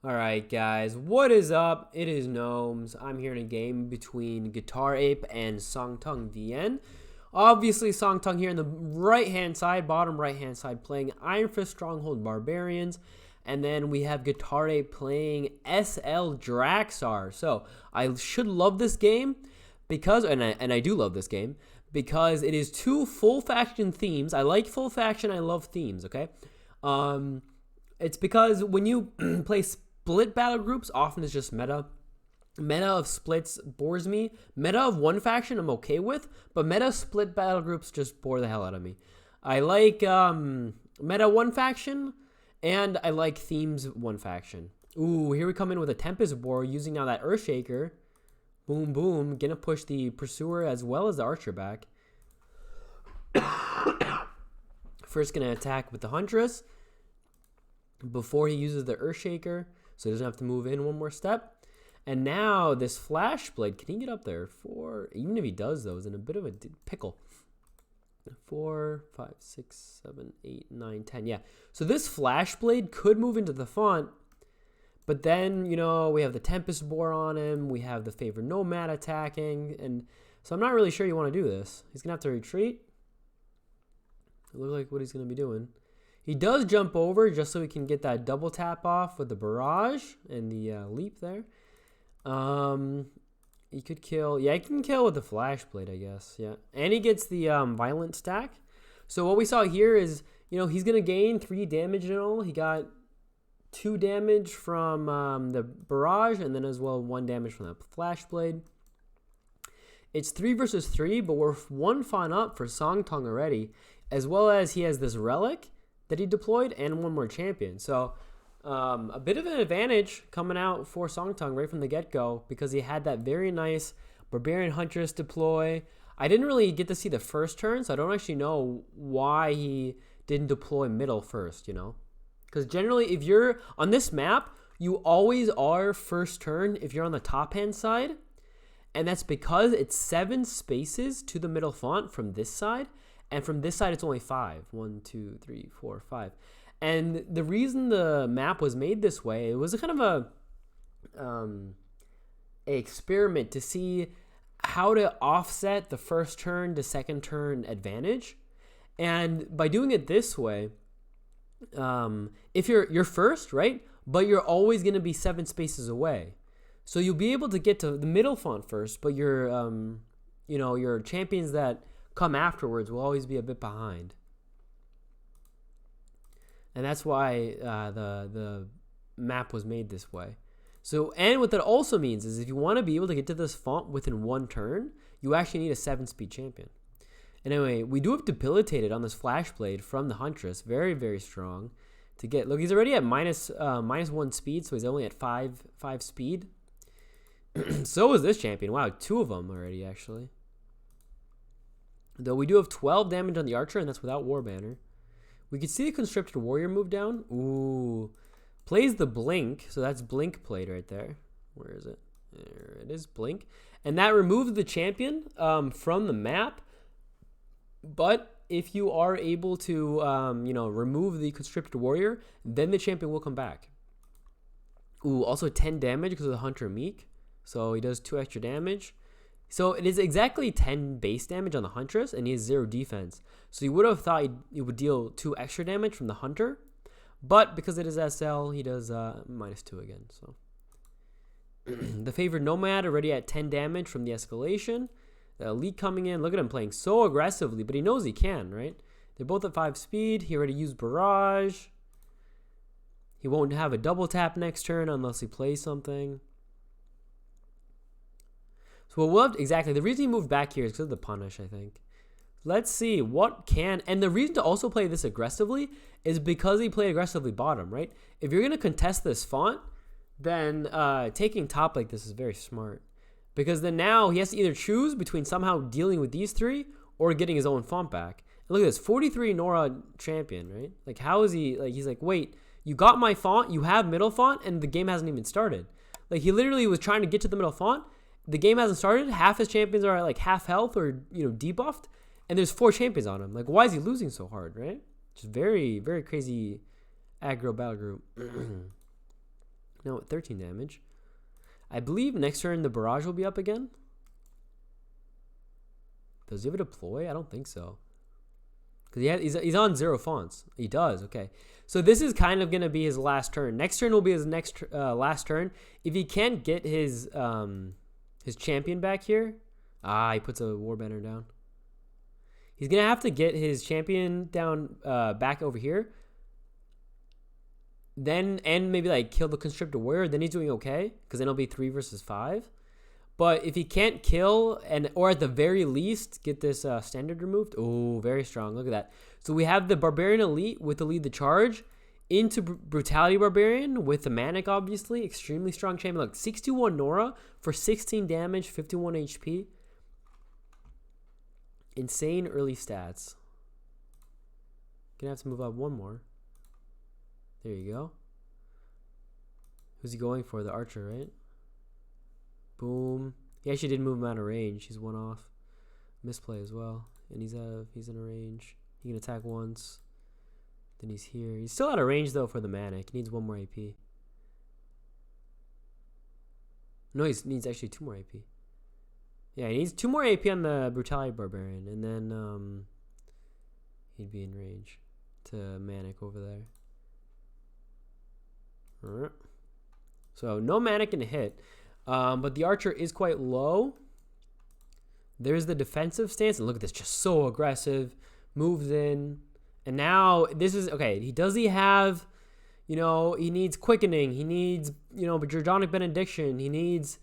Alright guys, what is up? It is Gnomes. I'm here in a game between GuitareApe and SongTun VN. Obviously SongTun here on the right hand side, bottom right hand side, playing Iron Fist Stronghold Barbarians. And then we have GuitareApe playing SL Draksar. So I should love this game because, and I do love this game, because it is two full faction themes. I like full faction, I love themes, okay? It's because when you play split battle groups, often it's just meta. Meta of splits bores me. Meta of one faction I'm okay with, but meta split battle groups just bore the hell out of me. I like meta one faction, and I like themes one faction. Ooh, here we come in with a Tempest Boar using now that Earthshaker. Boom, boom. Gonna push the Pursuer as well as the Archer back. First gonna attack with the Huntress before he uses the Earthshaker, so he doesn't have to move in one more step. And now this Flash Blade, can he get up there? Even if he does, though, is in a bit of a pickle. 4, 5, 6, 7, 8, 9, 10. Yeah. So this Flash Blade could move into the font, but then, you know, we have the Tempest Boar on him. We have the Favored Nomad attacking. And so I'm not really sure you want to do this. He's going to have to retreat. It looks like what he's going to be doing. He does jump over just so he can get that double tap off with the barrage and the leap there. He could kill. Yeah, he can kill with the Flash Blade, I guess. Yeah. And he gets the violent stack. So what we saw here is, you know, he's going to gain 3 damage in all. He got 2 damage from the barrage and then as well 1 damage from the Flash Blade. It's 3 versus 3, but we're 1 font up for SongTun already, as well as he has this relic that he deployed and 1 more champion. So a bit of an advantage coming out for SongTun right from the get-go because he had that very nice Barbarian Huntress deploy. I didn't really get to see the first turn, so I don't actually know why he didn't deploy middle first, you know? Because generally, if you're on this map, you always are first turn if you're on the top-hand side. And that's because it's 7 spaces to the middle font from this side. And from this side, it's only 5. 1, 2, 3, 4, 5. And the reason the map was made this way, it was a kind of a experiment to see how to offset the first turn to second turn advantage. And by doing it this way, if you're first, right? But you're always going to be 7 spaces away. So you'll be able to get to the middle font first, but your your champions that come afterwards will always be a bit behind. And that's why the map was made this way. So, and what that also means is if you want to be able to get to this font within 1 turn, you actually need a 7-speed champion. And anyway, we do have Debilitated on this Flash Blade from the Huntress. Very, very strong to get. Look, he's already at minus 1 speed, so he's only at 5 speed. So is this champion. Wow, 2 of them already, actually. Though we do have 12 damage on the Archer, and that's without War Banner. We can see the Conscripted Warrior move down. Ooh. Plays the Blink. So that's Blink played right there. Where is it? There it is, Blink. And that removes the champion from the map. But if you are able to, remove the Conscripted Warrior, then the champion will come back. Ooh, also 10 damage because of the Hunter Meek. So he does 2 extra damage. So it is exactly 10 base damage on the Huntress, and he has 0 defense. So you would have thought he would deal 2 extra damage from the Hunter, but because it is SL, he does -2 again. So the Favored Nomad already at 10 damage from the escalation. The Elite coming in. Look at him playing so aggressively, but he knows he can, right? They're both at 5 speed. He already used Barrage. He won't have a double tap next turn unless he plays something. So we'll have exactly the reason he moved back here is because of the punish, I think. Let's see what can, and the reason to also play this aggressively is because he played aggressively bottom, right? If you're gonna contest this font, then taking top like this is very smart because then now he has to either choose between somehow dealing with these 3 or getting his own font back. And look at this, 43 Nora champion, right? Like how is he? Like he's like, wait, you got my font, you have middle font, and the game hasn't even started. Like he literally was trying to get to the middle font. The game hasn't started. Half his champions are at like half health or debuffed, and there's 4 champions on him. Like, why is he losing so hard, right? Just very, very crazy aggro battle group. No, 13 damage. I believe next turn the barrage will be up again. Does he have a deploy? I don't think so. Because he's on 0 fonts. He does, okay. So this is kind of going to be his last turn. Next turn will be his last turn. If he can't get his champion back here. He puts a war banner down. He's going to have to get his champion down back over here. Then, and maybe like kill the Constrictor Warrior. Then he's doing okay. Because then it'll be 3 versus 5. But if he can't kill, or at the very least, get this standard removed. Oh, very strong. Look at that. So we have the Barbarian Elite with the lead the charge into Brutality Barbarian with the Manic, obviously. Extremely strong champion. Look, 621 Nora for 16 damage, 51 HP. Insane early stats. Gonna have to move up one more. There you go. Who's he going for? The archer, right? Boom. He actually did move him out of range. He's one off. Misplay as well. And he's in a range. He can attack once. Then he's here. He's still out of range though for the Manic. He needs 1 more AP. No, he needs actually 2 more AP. Yeah, he needs 2 more AP on the Brutality Barbarian. And then he'd be in range to Manic over there. Alright. So no Manic can hit. But the archer is quite low. There's the defensive stance. And look at this, just so aggressive. Moves in. And now, this is, okay, does he have, he needs Quickening. He needs, Draconic Benediction. He needs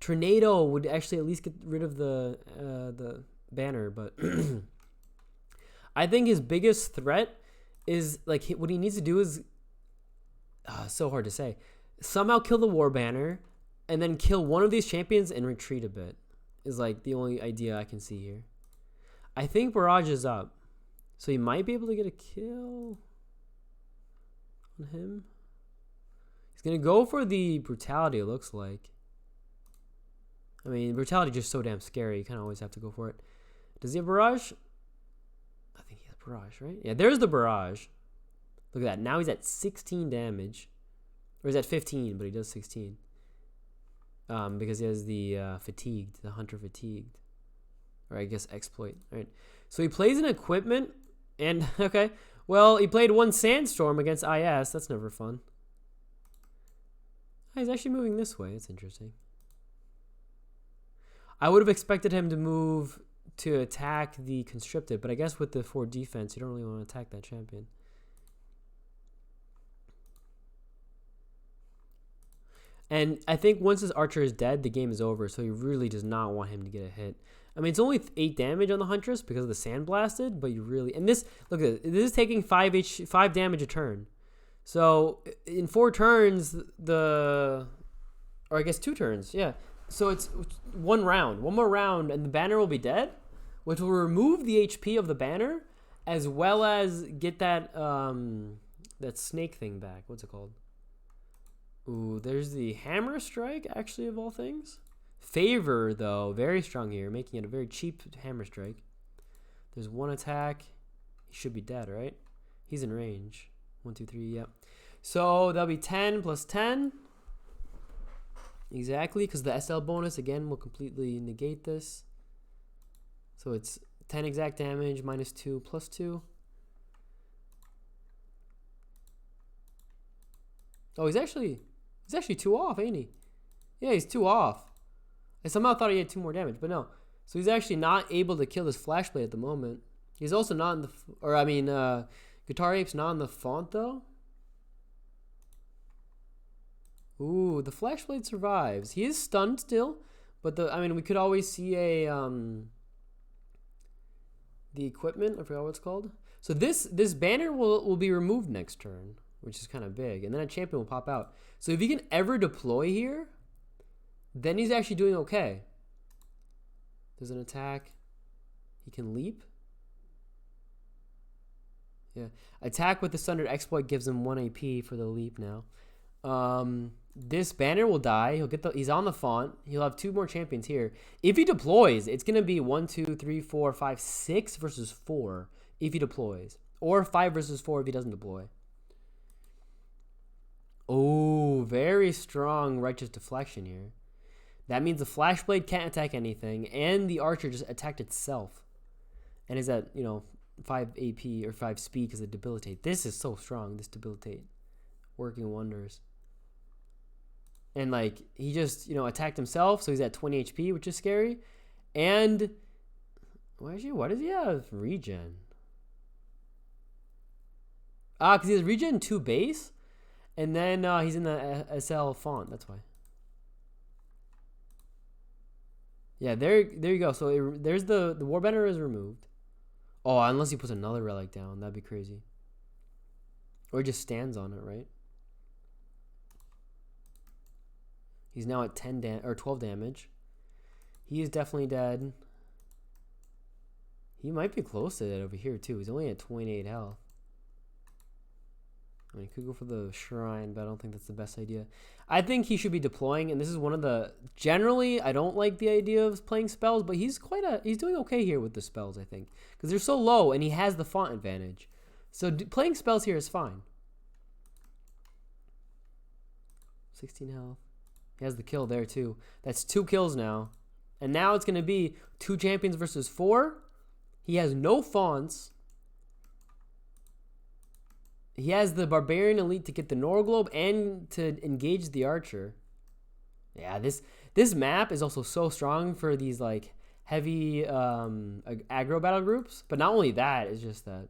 Tornado would actually at least get rid of the banner. But I think his biggest threat is, like, what he needs to do is, so hard to say. Somehow kill the war banner. And then kill one of these champions and retreat a bit. Is like the only idea I can see here. I think Barrage is up. So he might be able to get a kill on him. He's going to go for the Brutality, it looks like. I mean, Brutality is just so damn scary. You kind of always have to go for it. Does he have Barrage? I think he has Barrage, right? Yeah, there's the Barrage. Look at that. Now he's at 16 damage. Or he's at 15, but he does 16. Because he has the Fatigued, the Hunter Fatigued. Or I guess Exploit. All right. So he plays an Equipment. And, okay. Well, he played 1 Sandstorm against IS. That's never fun. He's actually moving this way. It's interesting. I would have expected him to move to attack the Constricted. But I guess with the 4 defense, you don't really want to attack that champion. And I think once his archer is dead, the game is over. So he really does not want him to get a hit. I mean, it's only 8 damage on the Huntress because of the Sandblasted. But you really... And this... Look at this. This is taking 5 damage a turn. So in 4 turns, or I guess 2 turns. Yeah. So it's 1 round. 1 more round and the banner will be dead. Which will remove the HP of the banner. As well as get that snake thing back. What's it called? Ooh, there's the Hammer Strike, actually, of all things. Favor, though, very strong here, making it a very cheap Hammer Strike. There's 1 attack. He should be dead, right? He's in range. 1, 2, 3, yep. So that'll be 10 plus 10. Exactly, because the SL bonus, again, will completely negate this. So it's 10 exact damage, minus 2, plus 2. Oh, he's actually 2 off, ain't he? Yeah, he's 2 off. I somehow thought he had 2 more damage, but no. So he's actually not able to kill this Flashblade at the moment. He's also not in the... GuitareApe's not in the font, though. Ooh, the Flashblade survives. He is stunned still, but we could always see the Equipment. I forgot what it's called. So this banner will be removed next turn, which is kind of big. And then a champion will pop out. So if he can ever deploy here, then he's actually doing okay. There's an attack. He can leap. Yeah. Attack with the Sundered Exploit gives him 1 AP for the leap now. This banner will die. He's on the font. He'll have 2 more champions here. If he deploys, it's going to be 1, 2, 3, 4, 5, 6 versus 4 if he deploys. Or 5 versus 4 if he doesn't deploy. Oh, very very strong righteous deflection here. That means the Flash Blade can't attack anything, and the Archer just attacked itself. And is at, 5 AP or 5 speed because of debilitate. This is so strong, this debilitate. Working wonders. And like he just, attacked himself, so he's at 20 HP, which is scary. And what does he have? Regen. Because he has regen 2 base, and then he's in the SL font. That's why. Yeah, there you go. So there's the Warbender is removed. Oh, unless he puts another relic down, that'd be crazy. Or he just stands on it, right? He's now at 12 damage. He is definitely dead. He might be close to that over here too. He's only at 28 health. I mean, he could go for the shrine, but I don't think that's the best idea. I think he should be deploying, and this is one of the... Generally, I don't like the idea of playing spells, but he's doing okay here with the spells, I think. Because they're so low, and he has the font advantage. So playing spells here is fine. 16 health. He has the kill there, too. That's 2 kills now. And now it's going to be 2 champions versus 4. He has no fonts. He has the Barbarian Elite to get the Nora Globe and to engage the Archer. Yeah, this map is also so strong for these like heavy aggro battle groups. But not only that, it's just that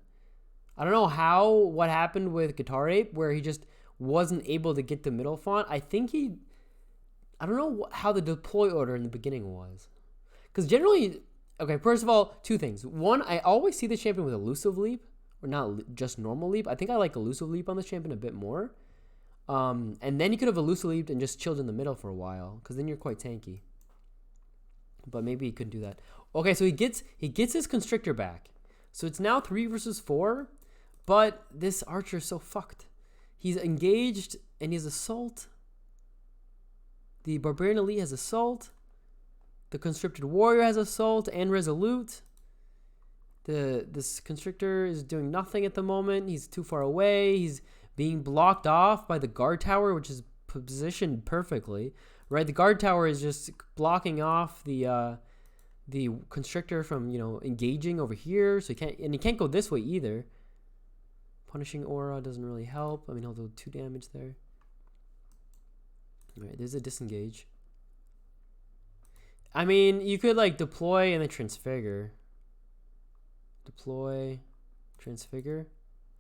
I don't know what happened with GuitareApe where he just wasn't able to get the middle font. I don't know how the deploy order in the beginning was. Because generally, okay, first of all, 2 things. One, I always see the champion with elusive leap. Or not just normal leap. I think I like elusive leap on this champion a bit more. And then you could have elusive leaped and just chilled in the middle for a while, because then you're quite tanky. But maybe he couldn't do that. Okay, so he gets his constrictor back. So it's now 3 versus 4. But this Archer is so fucked. He's engaged and he has assault. The Barbarian Elite has assault. The Constricted Warrior has assault and resolute. This Constrictor is doing nothing at the moment. He's too far away. He's being blocked off by the guard tower, which is positioned perfectly, right? The guard tower is just blocking off the Constrictor from engaging over here. So he can't go this way either. Punishing Aura doesn't really help. I mean, he'll do 2 damage there. All right, there's a disengage. I mean, you could like deploy and then transfigure. Deploy, transfigure.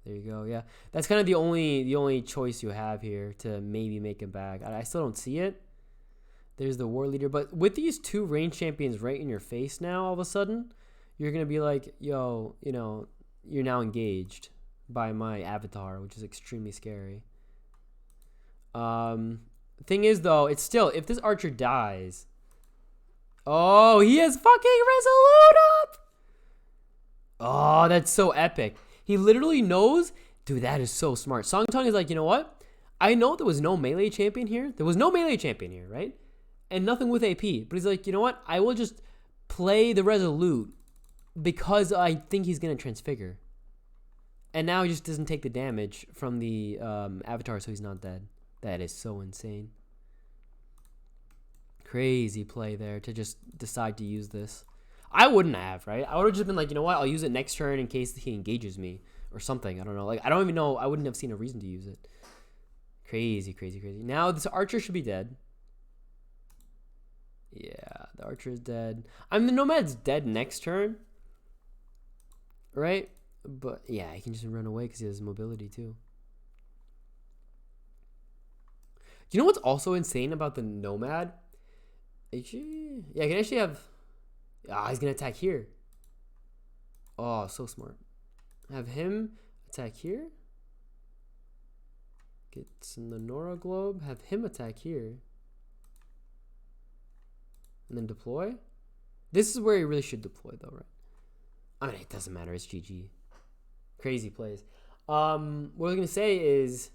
There you go. Yeah, that's kind of the only choice you have here to maybe make him back. I still don't see it. There's the war leader, but with these 2 range champions right in your face now, all of a sudden, you're gonna be like, yo, you're now engaged by my avatar, which is extremely scary. Thing is though, it's still, if this Archer dies, oh, he has fucking Resolute up. Oh, that's so epic. He literally knows. Dude, that is so smart. SongTun is like, you know what? I know there was no melee champion here. There was no melee champion here, right? And nothing with AP. But he's like, you know what? I will just play the Resolute because I think he's going to transfigure. And now he just doesn't take the damage from the avatar, so he's not dead. That is so insane. Crazy play there to just decide to use this. I wouldn't have, right? I would have just been like, you know what? I'll use it next turn in case he engages me or something. I don't know. Like, I don't even know. I wouldn't have seen a reason to use it. Crazy, crazy, crazy. Now this Archer should be dead. Yeah, the Archer is dead. I mean, the Nomad's dead next turn, right? But yeah, he can just run away because he has mobility too. You know what's also insane about the Nomad? Actually, yeah, I can actually have... Ah, he's going to attack here. Oh, so smart. Have him attack here. Gets in the Nora Globe. Have him attack here. And then deploy. This is where he really should deploy though, right? I mean, it doesn't matter. It's GG. Crazy plays. What I was going to say is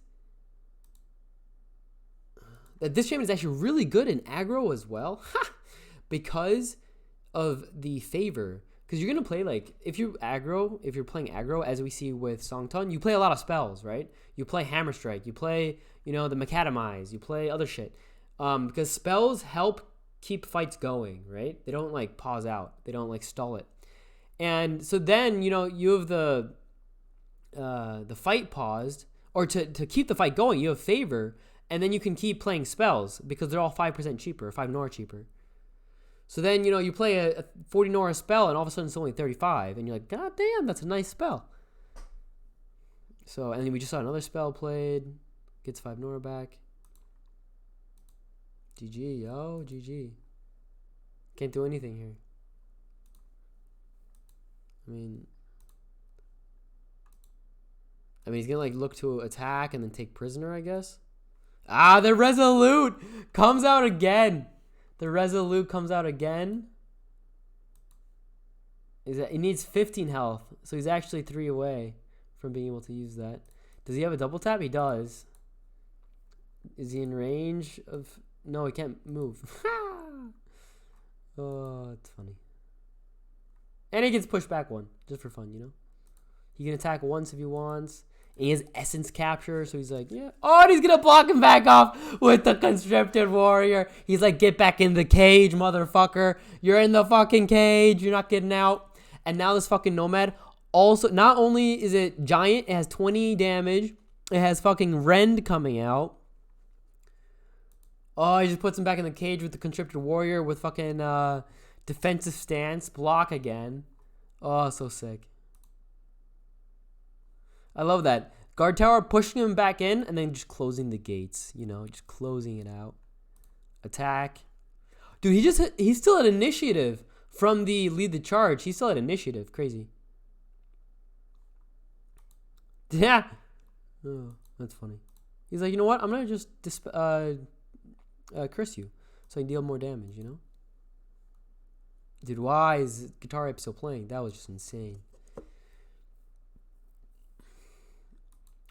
that this champion is actually really good in aggro as well. Because of the favor. Because you're going to play, like, if you're playing aggro, as we see with SongTun, you play a lot of spells, right? You play Hammer Strike. You play, the Macadamize. You play other shit. Because spells help keep fights going, right? They don't, like, pause out. They don't, like, stall it. And so then, you have the fight paused. Or to keep the fight going, you have Favor. And then you can keep playing spells because they're all 5% cheaper, 5 Nora cheaper. So then, you play a 40 Nora spell and all of a sudden it's only 35. And you're like, God damn, that's a nice spell. So, and then we just saw another spell played. Gets 5 Nora back. GG, yo, GG. Can't do anything here. I mean, he's going to, like, look to attack and then take prisoner, I guess. Ah, the Resolute comes out again. The Resolute comes out again. He needs 15 health, so he's actually 3 away from being able to use that. Does he have a double tap? He does. Is he in range of... No, he can't move. Oh, it's funny. And he gets pushed back 1, just for fun, He can attack once if he wants. And he has Essence Capture, so he's like, yeah. Oh, and he's going to block him back off with the Conscripted Warrior. He's like, get back in the cage, motherfucker. You're in the fucking cage. You're not getting out. And now this fucking Nomad also, not only is it giant, it has 20 damage. It has fucking Rend coming out. Oh, he just puts him back in the cage with the Conscripted Warrior with fucking defensive stance. Block again. Oh, so sick. I love that. Guard tower pushing him back in and then just closing the gates, just closing it out. Attack. Dude, he's still at initiative from the lead the charge. He's still at initiative. Crazy. Yeah. Oh, that's funny. He's like, you know what? I'm going to just curse you so I can deal more damage, Dude, why is GuitareApe still playing? That was just insane.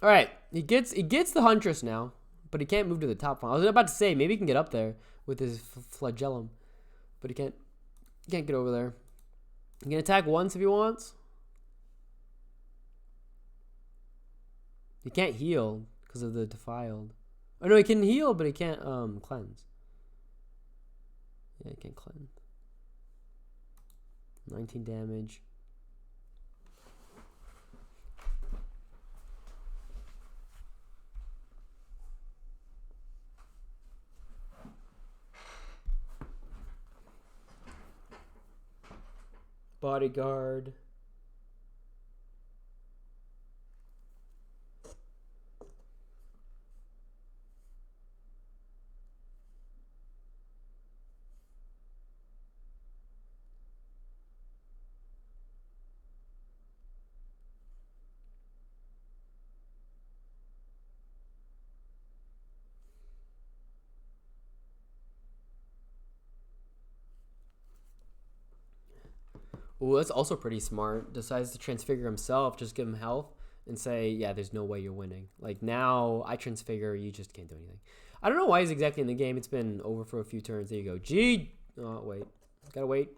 All right, he gets the Huntress now, but he can't move to the top one. I was about to say maybe he can get up there with his Flagellum, but he can't get over there. He can attack once if he wants. He can't heal because of the Defiled. Oh no, he can heal, but he can't cleanse. Yeah, he can't cleanse. 19 damage. Bodyguard. Ooh, that's also pretty smart. Decides to transfigure himself, just give him health, and say, yeah, there's no way you're winning. Like, now, I transfigure, you just can't do anything. I don't know why he's exactly in the game. It's been over for a few turns. There you go. G. Oh, wait. Gotta wait.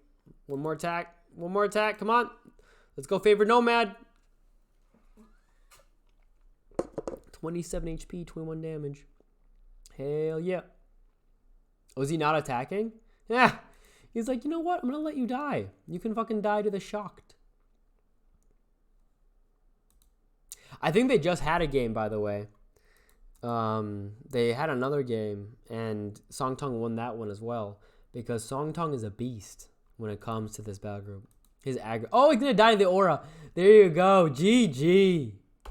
One more attack. One more attack. Come on. Let's go favorite Nomad. 27 HP, 21 damage. Hell yeah. Oh, is he not attacking? Yeah. He's like, you know what? I'm going to let you die. You can fucking die to the Shocked. I think they just had a game, by the way. They had another game, and SongTun won that one as well. Because SongTun is a beast when it comes to this battle group. His aggro. Oh, he's going to die to the aura. There you go. GG.